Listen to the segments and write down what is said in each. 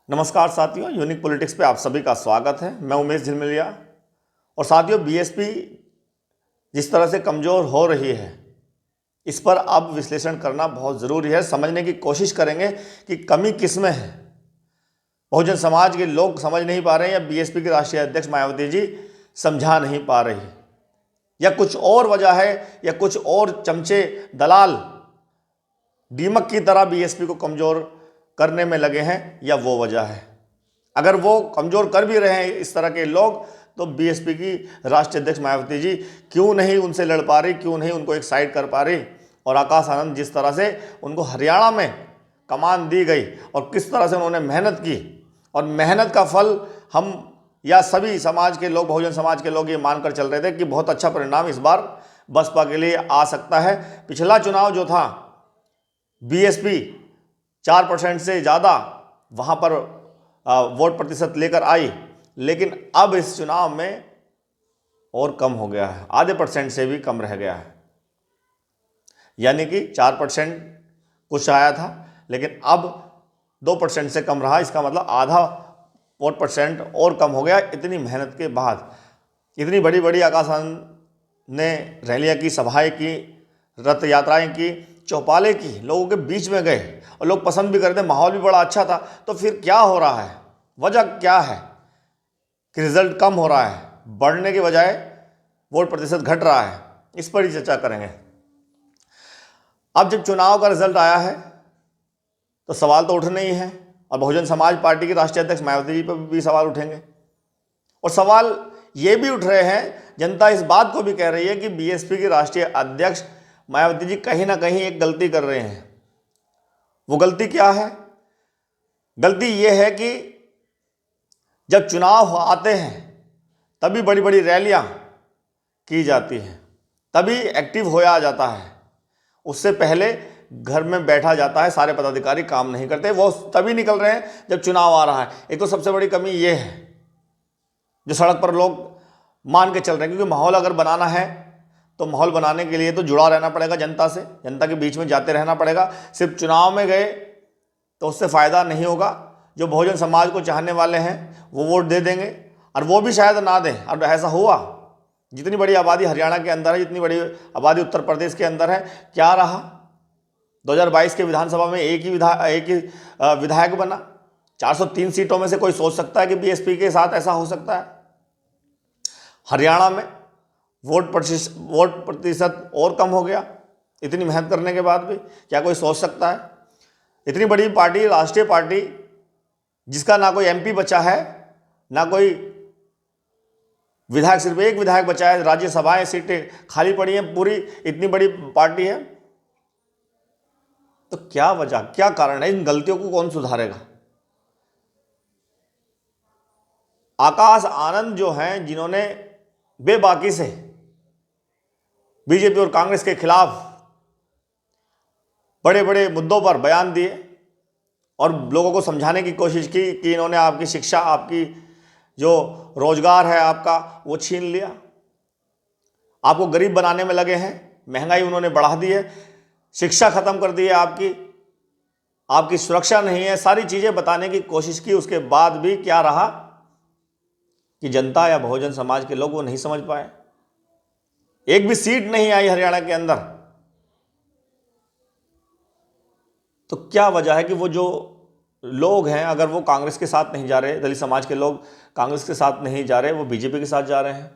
नमस्कार साथियों, unique politics पे आप सभी का स्वागत है। मैं उमेश झिलमिलिया। और साथियों, बीएसपी जिस तरह से कमज़ोर हो रही है, इस पर अब विश्लेषण करना बहुत ज़रूरी है। समझने की कोशिश करेंगे कि कमी किस में है। बहुजन समाज के लोग समझ नहीं पा रहे हैं, या बीएसपी के राष्ट्रीय अध्यक्ष मायावती जी समझा नहीं पा रही, या कुछ और वजह है, या कुछ और चमचे दलाल दीमक की तरह बीएसपी को कमज़ोर करने में लगे हैं, या वो वजह है। अगर वो कमज़ोर कर भी रहे हैं इस तरह के लोग, तो बीएसपी की राष्ट्रीय अध्यक्ष मायावती जी क्यों नहीं उनसे लड़ पा रही, क्यों नहीं उनको एक साइड कर पा रही। और आकाश आनंद जिस तरह से उनको हरियाणा में कमान दी गई और किस तरह से उन्होंने मेहनत की, और मेहनत का फल हम या सभी समाज के लोग, बहुजन समाज के लोग ये मानकर चल रहे थे कि बहुत अच्छा परिणाम इस बार बसपा के लिए आ सकता है। पिछला चुनाव जो था, बीएसपी 4% से ज़्यादा वहाँ पर वोट प्रतिशत लेकर आई, लेकिन अब इस चुनाव में और कम हो गया है, आधे % से भी कम रह गया है। यानी कि 4% कुछ आया था, लेकिन अब 2% से कम रहा। इसका मतलब आधा वोट % और कम हो गया। इतनी मेहनत के बाद इतनी बड़ी बड़ी आकाश आनंद ने रैलियाँ की, सभाएँ की, रथ यात्राएँ की, चौपाले की, लोगों के बीच में गए और लोग पसंद भी करते, माहौल भी बड़ा अच्छा था। तो फिर क्या हो रहा है, वजह क्या है कि रिजल्ट कम हो रहा है, बढ़ने के बजाय वोट प्रतिशत घट रहा है? इस पर ही चर्चा करेंगे। अब जब चुनाव का रिजल्ट आया है तो सवाल तो उठने ही हैं, और बहुजन समाज पार्टी के राष्ट्रीय अध्यक्ष मायावती जी पर भी सवाल उठेंगे। और सवाल ये भी उठ रहे हैं, जनता इस बात को भी कह रही है कि बीएसपी के राष्ट्रीय अध्यक्ष मायावती जी कहीं ना कहीं एक गलती कर रहे हैं। वो गलती क्या है? गलती ये है कि जब चुनाव आते हैं तभी बड़ी बड़ी रैलियां की जाती हैं, तभी एक्टिव होया जाता है। उससे पहले घर में बैठा जाता है, सारे पदाधिकारी काम नहीं करते, वो तभी निकल रहे हैं जब चुनाव आ रहा है। एक तो सबसे बड़ी कमी ये है जो सड़क पर लोग मान के चल रहे हैं, क्योंकि माहौल अगर बनाना है तो माहौल बनाने के लिए तो जुड़ा रहना पड़ेगा जनता से, जनता के बीच में जाते रहना पड़ेगा। सिर्फ चुनाव में गए तो उससे फ़ायदा नहीं होगा। जो बहुजन समाज को चाहने वाले हैं वो वोट दे देंगे, और वो भी शायद ना दें। और ऐसा हुआ, जितनी बड़ी आबादी हरियाणा के अंदर है, जितनी बड़ी आबादी उत्तर प्रदेश के अंदर है, क्या रहा? 2022 के विधानसभा में एक ही विधायक बना। 403 सीटों में से कोई सोच सकता है कि बीएसपी के साथ ऐसा हो सकता है? हरियाणा में वोट प्रतिशत और कम हो गया इतनी मेहनत करने के बाद भी। क्या कोई सोच सकता है? इतनी बड़ी पार्टी, राष्ट्रीय पार्टी, जिसका ना कोई एमपी बचा है, ना कोई विधायक, सिर्फ एक विधायक बचा है, राज्यसभाएं सीटें खाली पड़ी हैं, पूरी इतनी बड़ी पार्टी है। तो क्या वजह, क्या कारण है? इन गलतियों को कौन सुधारेगा? आकाश आनंद जो हैं, जिन्होंने बेबाकी से बीजेपी और कांग्रेस के खिलाफ बड़े बड़े मुद्दों पर बयान दिए और लोगों को समझाने की कोशिश की कि इन्होंने आपकी शिक्षा, आपकी जो रोजगार है आपका, वो छीन लिया, आपको गरीब बनाने में लगे हैं, महंगाई उन्होंने बढ़ा दी है, शिक्षा खत्म कर दी है आपकी सुरक्षा नहीं है, सारी चीजें बताने की कोशिश की। उसके बाद भी क्या रहा कि जनता या बहुजन समाज के लोग वो नहीं समझ पाए। एक भी सीट नहीं आई हरियाणा के अंदर। तो क्या वजह है कि वो जो लोग हैं, अगर वो कांग्रेस के साथ नहीं जा रहे, दलित समाज के लोग कांग्रेस के साथ नहीं जा रहे, वो बीजेपी के साथ जा रहे हैं,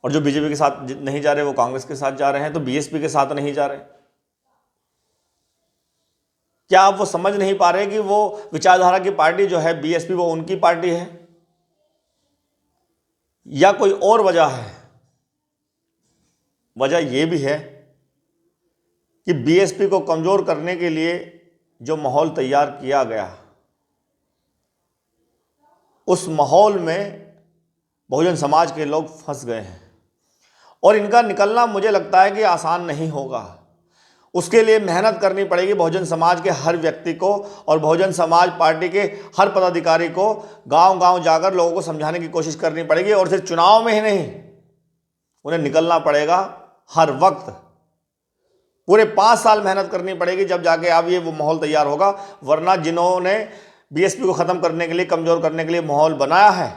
और जो बीजेपी के साथ नहीं जा रहे वो कांग्रेस के साथ जा रहे हैं, तो बीएसपी के साथ नहीं जा रहे। क्या आप वो समझ नहीं पा रहे कि वो विचारधारा की पार्टी जो है बीएसपी, वो उनकी पार्टी है, या कोई और वजह है? वजह यह भी है कि बीएसपी को कमजोर करने के लिए जो माहौल तैयार किया गया, उस माहौल में बहुजन समाज के लोग फंस गए हैं, और इनका निकलना मुझे लगता है कि आसान नहीं होगा। उसके लिए मेहनत करनी पड़ेगी बहुजन समाज के हर व्यक्ति को, और बहुजन समाज पार्टी के हर पदाधिकारी को गांव गांव जाकर लोगों को समझाने की कोशिश करनी पड़ेगी। और सिर्फ चुनाव में ही नहीं, उन्हें निकलना पड़ेगा हर वक्त। पूरे 5 साल मेहनत करनी पड़ेगी, जब जाके अब ये वो माहौल तैयार होगा। वरना जिन्होंने बीएसपी को ख़त्म करने के लिए, कमज़ोर करने के लिए माहौल बनाया है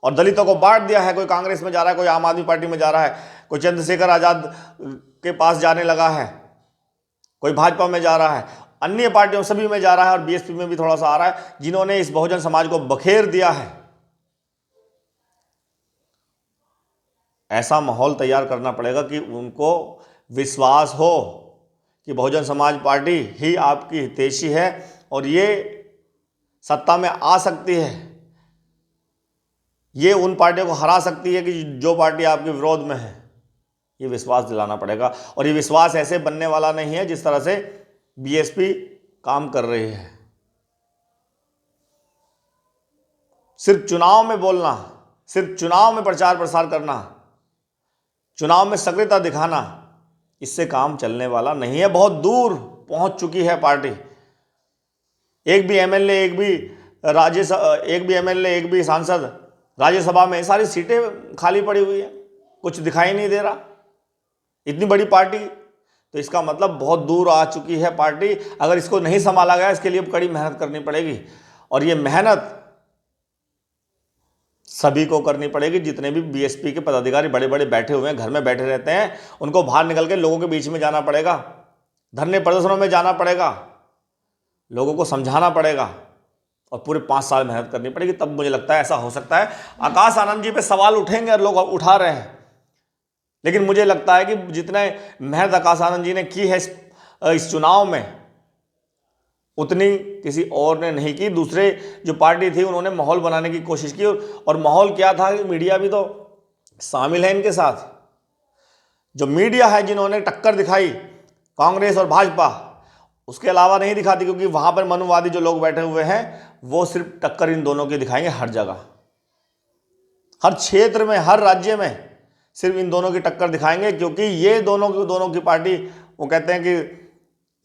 और दलितों को बांट दिया है। कोई कांग्रेस में जा रहा है, कोई आम आदमी पार्टी में जा रहा है, कोई चंद्रशेखर आज़ाद के पास जाने लगा है, कोई भाजपा में जा रहा है, अन्य पार्टियों सभी में जा रहा है और बीएसपी में भी थोड़ा सा आ रहा है, जिन्होंने इस बहुजन समाज को बखेर दिया है। ऐसा माहौल तैयार करना पड़ेगा कि उनको विश्वास हो कि बहुजन समाज पार्टी ही आपकी हितैषी है और ये सत्ता में आ सकती है, ये उन पार्टियों को हरा सकती है कि जो पार्टी आपके विरोध में है। ये विश्वास दिलाना पड़ेगा और ये विश्वास ऐसे बनने वाला नहीं है जिस तरह से बीएसपी काम कर रही है। सिर्फ चुनाव में बोलना, सिर्फ चुनाव में प्रचार प्रसार करना, चुनाव में सक्रियता दिखाना, इससे काम चलने वाला नहीं है। बहुत दूर पहुंच चुकी है पार्टी। एक भी एमएलए, एक भी सांसद राज्यसभा में, सारी सीटें खाली पड़ी हुई है, कुछ दिखाई नहीं दे रहा। इतनी बड़ी पार्टी, तो इसका मतलब बहुत दूर आ चुकी है पार्टी। अगर इसको नहीं संभाला गया, इसके लिए कड़ी मेहनत करनी पड़ेगी और ये मेहनत सभी को करनी पड़ेगी। जितने भी बीएसपी के पदाधिकारी बड़े बड़े बैठे हुए हैं, घर में बैठे रहते हैं, उनको बाहर निकल के लोगों के बीच में जाना पड़ेगा, धरने प्रदर्शनों में जाना पड़ेगा, लोगों को समझाना पड़ेगा और पूरे 5 साल मेहनत करनी पड़ेगी। तब मुझे लगता है ऐसा हो सकता है। आकाश आनंद जी पे सवाल उठेंगे और लोग उठा रहे हैं, लेकिन मुझे लगता है कि जितने मेहनत आकाश आनंद जी ने की है इस चुनाव में, उतनी किसी और ने नहीं की। दूसरे जो पार्टी थी उन्होंने माहौल बनाने की कोशिश की और माहौल क्या था, मीडिया भी तो शामिल है इनके साथ। जो मीडिया है, जिन्होंने टक्कर दिखाई कांग्रेस और भाजपा, उसके अलावा नहीं दिखाती, क्योंकि वहां पर मनुवादी जो लोग बैठे हुए हैं वो सिर्फ टक्कर इन दोनों की दिखाएंगे। हर जगह, हर क्षेत्र में, हर राज्य में सिर्फ इन दोनों की टक्कर दिखाएंगे, क्योंकि ये दोनों की पार्टी, वो कहते हैं कि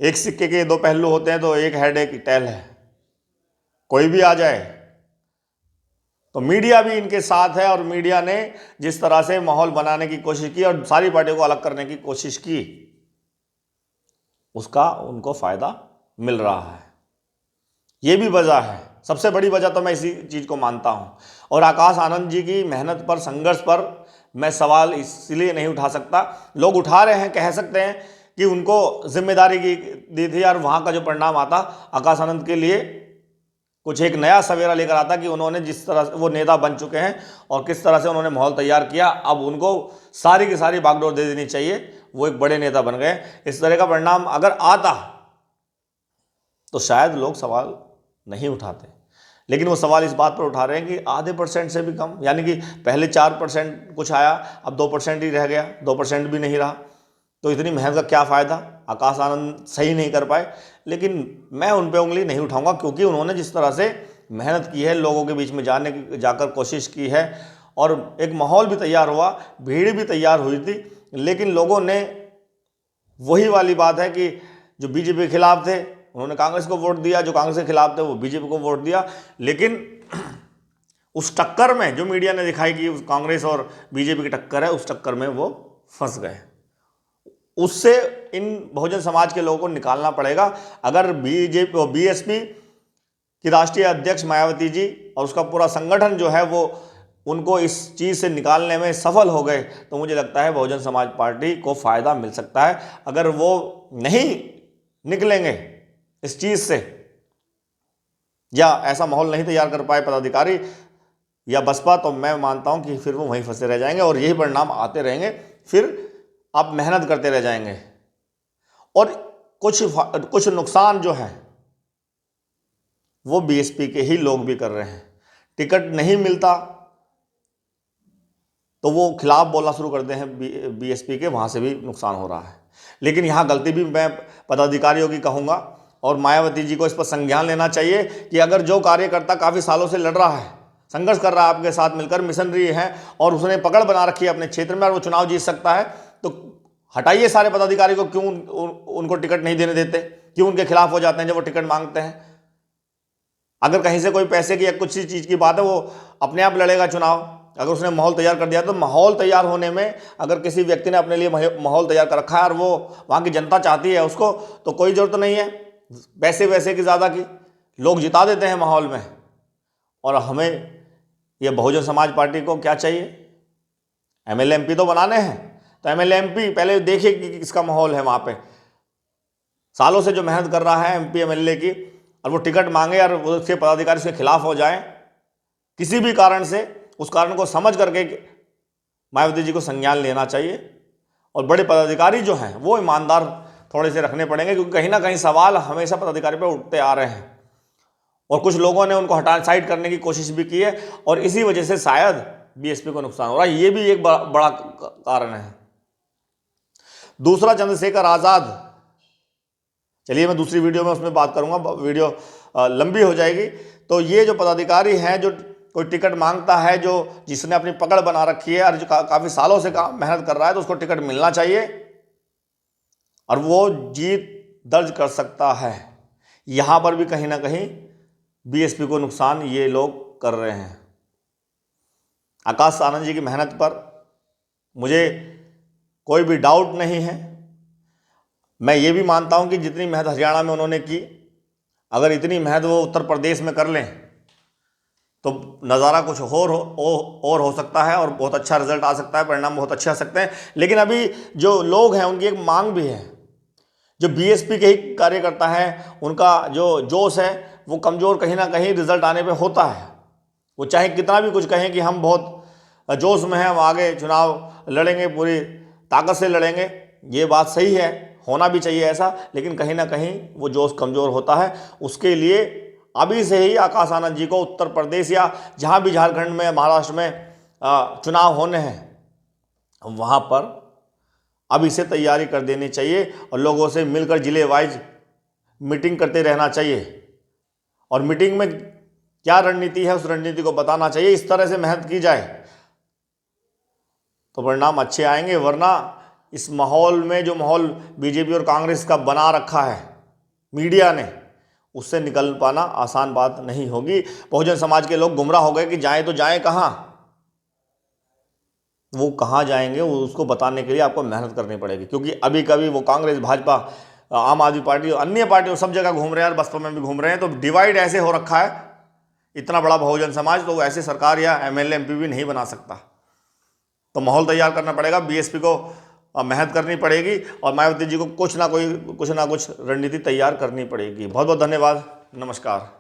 एक सिक्के के 2 पहलू होते हैं, तो एक हेड एक टेल है। कोई भी आ जाए तो मीडिया भी इनके साथ है और मीडिया ने जिस तरह से माहौल बनाने की कोशिश की और सारी पार्टियों को अलग करने की कोशिश की, उसका उनको फायदा मिल रहा है। ये भी वजह है, सबसे बड़ी वजह तो मैं इसी चीज को मानता हूं। और आकाश आनंद जी की मेहनत पर, संघर्ष पर मैं सवाल इसलिए नहीं उठा सकता। लोग उठा रहे हैं, कह सकते हैं कि उनको जिम्मेदारी की दी थी और वहाँ का जो परिणाम आता आकाश आनंद के लिए कुछ एक नया सवेरा लेकर आता कि उन्होंने जिस तरह से वो नेता बन चुके हैं और किस तरह से उन्होंने माहौल तैयार किया, अब उनको सारी की सारी बागडोर दे देनी चाहिए, वो एक बड़े नेता बन गए। इस तरह का परिणाम अगर आता तो शायद लोग सवाल नहीं उठाते, लेकिन वो सवाल इस बात पर उठा रहे हैं कि आधे % से भी कम, यानी कि पहले 4% कुछ आया, अब 2% ही रह गया, 2% भी नहीं रहा, तो इतनी मेहनत का क्या फ़ायदा। आकाश आनंद सही नहीं कर पाए, लेकिन मैं उन पे उंगली नहीं उठाऊंगा, क्योंकि उन्होंने जिस तरह से मेहनत की है, लोगों के बीच में जाकर कोशिश की है और एक माहौल भी तैयार हुआ, भीड़ भी तैयार हुई थी, लेकिन लोगों ने, वही वाली बात है कि जो बीजेपी के खिलाफ थे उन्होंने कांग्रेस को वोट दिया, जो कांग्रेस के खिलाफ थे वो बीजेपी को वोट दिया। लेकिन उस टक्कर में जो मीडिया ने दिखाई कि कांग्रेस और बीजेपी की टक्कर है, उस टक्कर में वो फंस गए। उससे इन बहुजन समाज के लोगों को निकालना पड़ेगा। अगर बीएसपी की राष्ट्रीय अध्यक्ष मायावती जी और उसका पूरा संगठन जो है वो उनको इस चीज़ से निकालने में सफल हो गए, तो मुझे लगता है बहुजन समाज पार्टी को फ़ायदा मिल सकता है। अगर वो नहीं निकलेंगे इस चीज़ से, या ऐसा माहौल नहीं तैयार कर पाए पदाधिकारी या बसपा, तो मैं मानता हूं कि फिर वो वहीं फंसे रह जाएंगे और यही परिणाम आते रहेंगे। फिर आप मेहनत करते रह जाएंगे और कुछ नुकसान जो है वो बीएसपी के ही लोग भी कर रहे हैं। टिकट नहीं मिलता तो वो खिलाफ बोलना शुरू करते हैं बीएसपी के, वहां से भी नुकसान हो रहा है। लेकिन यहां गलती भी मैं पदाधिकारियों की कहूंगा और मायावती जी को इस पर संज्ञान लेना चाहिए कि अगर जो कार्यकर्ता काफ़ी सालों से लड़ रहा है, संघर्ष कर रहा है आपके साथ मिलकर, मिशनरी है और उसने पकड़ बना रखी है अपने क्षेत्र में और वो चुनाव जीत सकता है, तो हटाइए सारे पदाधिकारी को। क्यों उनको टिकट नहीं देने देते, क्यों उनके खिलाफ हो जाते हैं जब वो टिकट मांगते हैं। अगर कहीं से कोई पैसे की या कुछ चीज़ की बात है, वो अपने आप लड़ेगा चुनाव। अगर उसने माहौल तैयार कर दिया, तो माहौल तैयार होने में अगर किसी व्यक्ति ने अपने लिए माहौल तैयार कर रखा है और वो वहाँ की जनता चाहती है उसको, तो कोई जरूरत नहीं है पैसे वैसे की ज़्यादा की। लोग जिता देते हैं माहौल में। और हमें ये बहुजन समाज पार्टी को क्या चाहिए, एमएलए एमपी तो बनाने हैं, तो एमएलए एमपी पहले देखिए कि किसका माहौल है वहाँ पे। सालों से जो मेहनत कर रहा है एमपी एमएलए की, और वो टिकट मांगे और उसके पदाधिकारी उसके खिलाफ हो जाए किसी भी कारण से, उस कारण को समझ करके मायावती जी को संज्ञान लेना चाहिए। और बड़े पदाधिकारी जो हैं वो ईमानदार थोड़े से रखने पड़ेंगे, क्योंकि कहीं ना कहीं सवाल हमेशा पदाधिकारी पर उठते आ रहे हैं और कुछ लोगों ने उनको हटा साइड करने की कोशिश भी की है, और इसी वजह से शायद बीएसपी को नुकसान हो रहा है। ये भी एक बड़ा कारण है। दूसरा, चंद्रशेखर आज़ाद, चलिए मैं दूसरी वीडियो में उसमें बात करूंगा, वीडियो लंबी हो जाएगी। तो ये जो पदाधिकारी हैं, जो कोई टिकट मांगता है, जो जिसने अपनी पकड़ बना रखी है और जो काफ़ी सालों से मेहनत कर रहा है, तो उसको टिकट मिलना चाहिए और वो जीत दर्ज कर सकता है। यहाँ पर भी कहीं ना कहीं बीएसपी को नुकसान ये लोग कर रहे हैं। आकाश आनंद जी की मेहनत पर मुझे कोई भी डाउट नहीं है। मैं ये भी मानता हूँ कि जितनी मेहनत हरियाणा में उन्होंने की, अगर इतनी मेहनत वो उत्तर प्रदेश में कर लें तो नज़ारा कुछ और हो सकता है और बहुत अच्छा रिजल्ट आ सकता है, परिणाम बहुत अच्छे आ सकते हैं। लेकिन अभी जो लोग हैं उनकी एक मांग भी है, जो बीएसपी के ही कार्यकर्ता हैं उनका जो जोश है वो कमज़ोर कहीं ना कहीं रिजल्ट आने पे होता है। वो चाहे कितना भी कुछ कहें कि हम बहुत जोश में हैं, हम आगे चुनाव लड़ेंगे, पूरी ताकत से लड़ेंगे, ये बात सही है, होना भी चाहिए ऐसा, लेकिन कहीं ना कहीं वो जोश कमज़ोर होता है। उसके लिए अभी से ही आकाश आनंद जी को उत्तर प्रदेश या जहाँ भी झारखंड में, महाराष्ट्र में चुनाव होने हैं, वहाँ पर अभी से तैयारी कर देनी चाहिए और लोगों से मिलकर जिले वाइज मीटिंग करते रहना चाहिए। और मीटिंग में क्या रणनीति है उस रणनीति को बताना चाहिए। इस तरह से मेहनत की जाए तो परिणाम अच्छे आएंगे, वरना इस माहौल में, जो माहौल बीजेपी और कांग्रेस का बना रखा है मीडिया ने, उससे निकल पाना आसान बात नहीं होगी। बहुजन समाज के लोग गुमराह हो गए कि जाएं तो जाएं कहाँ, वो कहाँ जाएंगे वो उसको बताने के लिए आपको मेहनत करनी पड़ेगी। क्योंकि अभी कभी वो कांग्रेस, भाजपा, आम आदमी पार्टी, अन्य पार्टियों सब जगह घूम रहे हैं और बसपा में भी घूम रहे हैं, तो डिवाइड ऐसे हो रखा है इतना बड़ा बहुजन समाज, तो ऐसे सरकार या एमएलए एमपी भी नहीं बना सकता। तो माहौल तैयार करना पड़ेगा, बीएसपी को मेहनत करनी पड़ेगी और मायावती जी को कुछ ना कुछ रणनीति तैयार करनी पड़ेगी। बहुत बहुत धन्यवाद, नमस्कार।